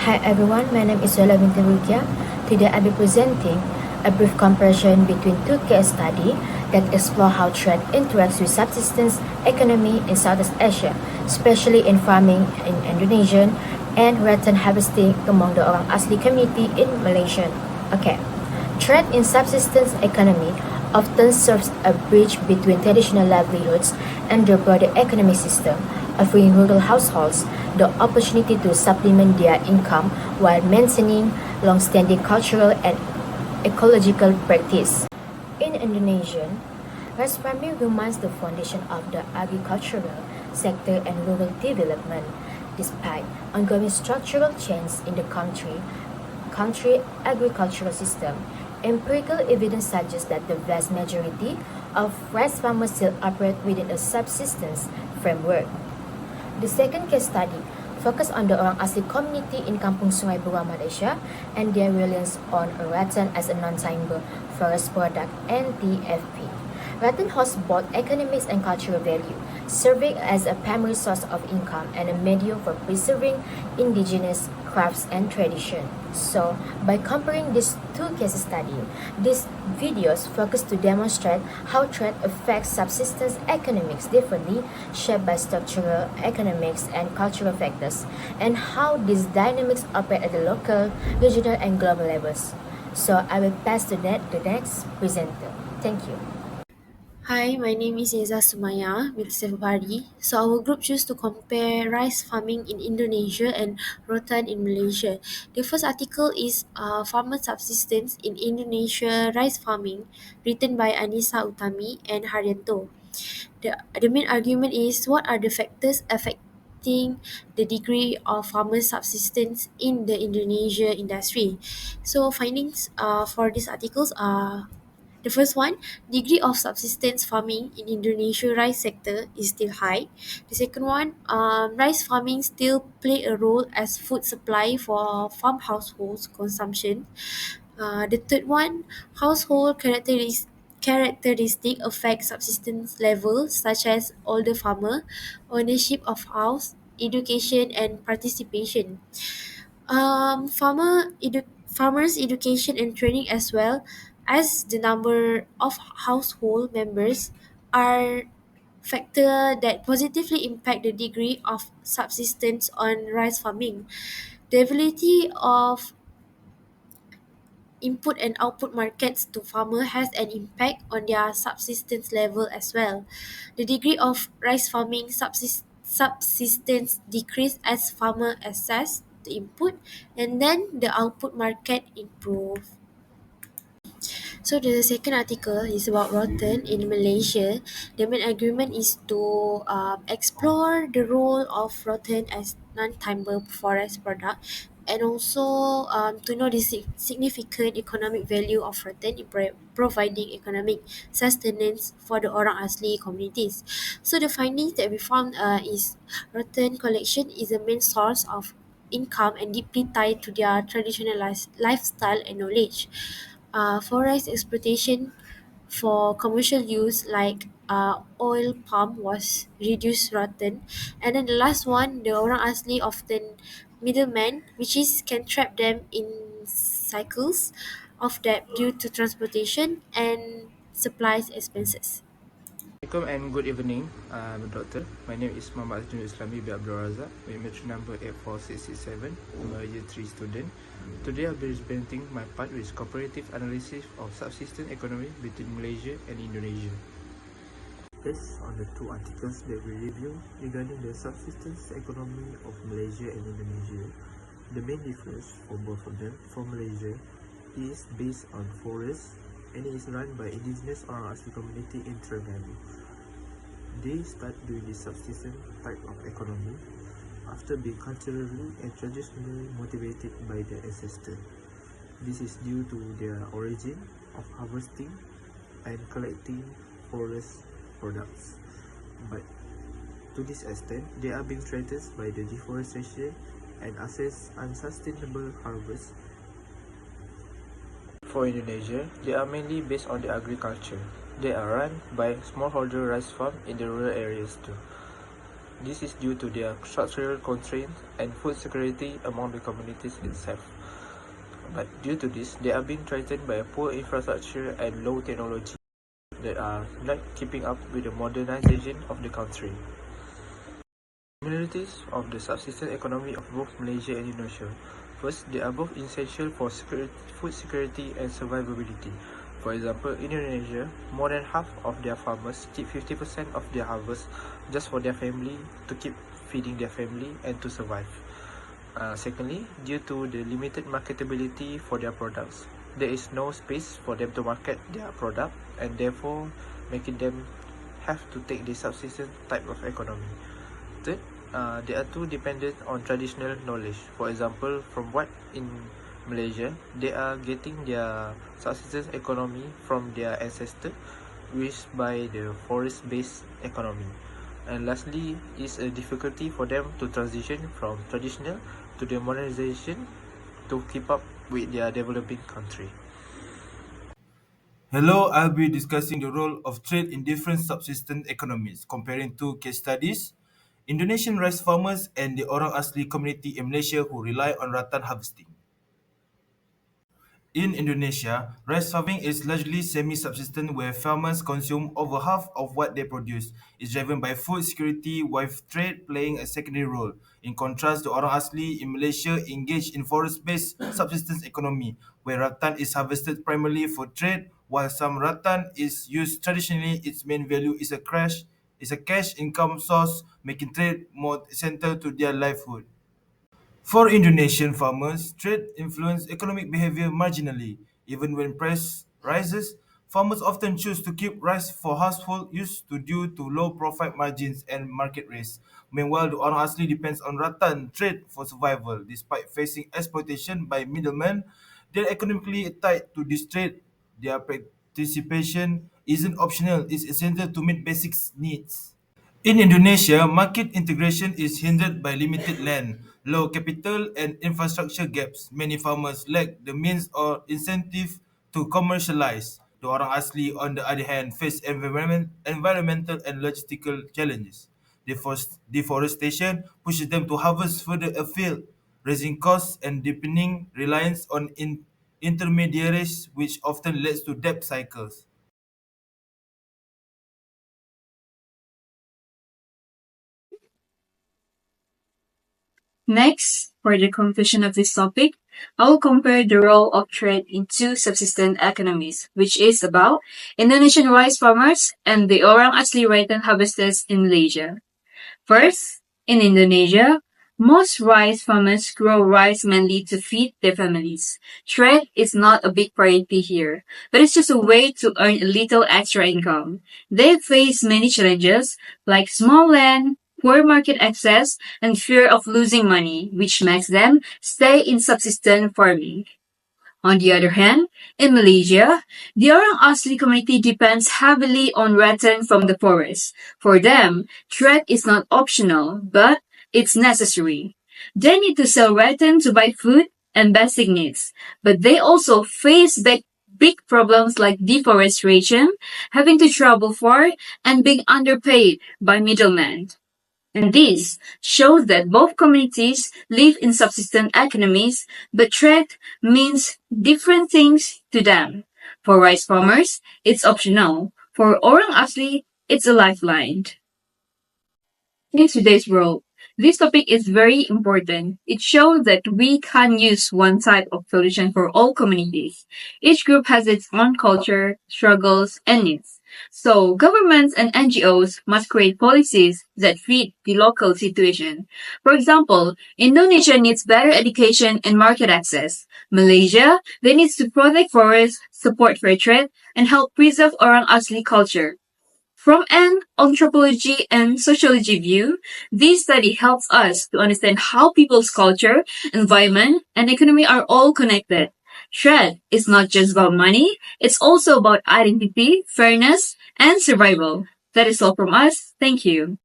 Hi everyone, my name is SSU1023. Today I'll be presenting a brief comparison between two case studies that explore how trade interacts with subsistence economy in Southeast Asia, especially in farming in Indonesia and rattan harvesting among the orang asli community in Malaysia. Okay, trade in subsistence economy often serves a bridge between traditional livelihoods and the broader economic system, offering rural households the opportunity to supplement their income while maintaining long-standing cultural and ecological practice. In Indonesia, rice farming remains the foundation of the agricultural sector and rural development. Despite ongoing structural change in the country agricultural system, empirical evidence suggests that the vast majority of rice farmers still operate within a subsistence framework. The second case study focused on the orang asli community in Kampung Sungai Buah, Malaysia, and their reliance on rattan as a non-timber forest product (NTFP). Rattan holds both economic and cultural value, serving as a primary source of income and a medium for preserving indigenous crafts and tradition. So, by comparing these two case studies, these videos focus to demonstrate how trade affects subsistence economics differently, shaped by structural, economics, and cultural factors, and how these dynamics operate at the local, regional, and global levels. So, I will pass to the next presenter. Thank you. Hi, my name is Eza Sumaya with Sevbari. So our group chose to compare rice farming in Indonesia and rotan in Malaysia. The first article is Farmer Subsistence in Indonesia Rice Farming, written by Anissa Utami and Haryanto. The main argument is what are the factors affecting the degree of farmer subsistence in the Indonesia industry. So findings for these articles are the first one, degree of subsistence farming in Indonesia rice sector is still high. The second one, rice farming still play a role as food supply for farm households consumption. The third one, household characteristic affect subsistence levels such as older farmer, ownership of house, education and participation. Farmers education and training as well as the number of household members are factor that positively impact the degree of subsistence on rice farming. The ability of input and output markets to farmer has an impact on their subsistence level as well. The degree of rice farming subsistence decrease as farmer access the input and then the output market improve. So the second article is about rotten in Malaysia. The main argument is to explore the role of rotten as non-timber forest product and also to know the significant economic value of rotten in providing economic sustenance for the orang asli communities. So the findings that we found is rotten collection is the main source of income and deeply tied to their traditional lifestyle and knowledge. Forest exploitation for commercial use like oil palm was reduced rotten, and then the last one, the orang asli often middlemen, which is can trap them in cycles of debt due to transportation and supplies expenses. Assalamualaikum and good evening, Doctor. My name is Muhammad Azrul Islami bin Abdul Razak, with metro number 84667. I'm a year 3 student. Today I'll be presenting my part with comparative analysis of subsistence economy between Malaysia and Indonesia. Based on the two articles that we review regarding the subsistence economy of Malaysia and Indonesia, the main difference for both of them for Malaysia is based on forests and it is run by indigenous orang asli community in Terengganu. They start doing the subsistence type of economy after being culturally and traditionally motivated by their ancestors. This is due to their origin of harvesting and collecting forest products. But to this extent, they are being threatened by the deforestation and unsustainable harvest. For Indonesia, they are mainly based on the agriculture. They are run by smallholder rice farm in the rural areas too. This is due to their structural constraints and food security among the communities itself. But due to this, they are being threatened by a poor infrastructure and low technology that are not keeping up with the modernization of the country. Similarities of the subsistence economy of both Malaysia and Indonesia. First, they are both essential for food security and survivability. For example, in Indonesia, more than half of their farmers keep 50% of their harvest just for their family, to keep feeding their family and to survive. Secondly, due to the limited marketability for their products, there is no space for them to market their product, and therefore making them have to take the subsistence type of economy. Third, they are too dependent on traditional knowledge. For example, from what in Malaysia, they are getting their subsistence economy from their ancestors, which by the forest-based economy. And lastly, is a difficulty for them to transition from traditional to the modernization to keep up with their developing country. Hello, I'll be discussing the role of trade in different subsistence economies, comparing two case studies: Indonesian rice farmers and the Orang Asli community in Malaysia who rely on rattan harvesting. In Indonesia, rice farming is largely semi-subsistent where farmers consume over half of what they produce. It's driven by food security, with trade playing a secondary role. In contrast, the Orang Asli in Malaysia engage in forest-based subsistence economy, where rattan is harvested primarily for trade, while some rattan is used traditionally. Its main value is a cash income source, making trade more central to their livelihood. For Indonesian farmers, trade influences economic behavior marginally. Even when price rises, farmers often choose to keep rice for household use due to low profit margins and market risk. Meanwhile, the orang asli depends on rattan trade for survival. Despite facing exploitation by middlemen, they're economically tied to this trade. Their participation isn't optional, it's essential to meet basic needs. In Indonesia, market integration is hindered by limited land, low capital, and infrastructure gaps. Many farmers lack the means or incentive to commercialize. The Orang Asli, on the other hand, face environmental and logistical challenges. Deforestation pushes them to harvest further afield, raising costs and deepening reliance on intermediaries, which often leads to debt cycles. Next, for the conclusion of this topic, I will compare the role of trade in two subsistence economies, which is about Indonesian rice farmers and the Orang Asli rattan harvesters in Malaysia. First, in Indonesia, most rice farmers grow rice mainly to feed their families. Trade is not a big priority here, but it's just a way to earn a little extra income. They face many challenges like small land, poor market access, and fear of losing money, which makes them stay in subsistence farming. On the other hand, in Malaysia, the Orang Asli community depends heavily on rattan from the forest. For them, trade is not optional, but it's necessary. They need to sell rattan to buy food and basic needs, but they also face big problems like deforestation, having to travel far, and being underpaid by middlemen. And this shows that both communities live in subsistence economies, but trade means different things to them. For rice farmers, it's optional. For Orang Asli, it's a lifeline. In today's world, this topic is very important. It shows that we can't use one type of solution for all communities. Each group has its own culture, struggles, and needs. So governments and NGOs must create policies that fit the local situation. For example, Indonesia needs better education and market access. Malaysia, they needs to protect forests, support fair trade, and help preserve Orang Asli culture. From an anthropology and sociology view, this study helps us to understand how people's culture, environment, and economy are all connected. Trade is not just about money, it's also about identity, fairness, and survival. That is all from us. Thank you.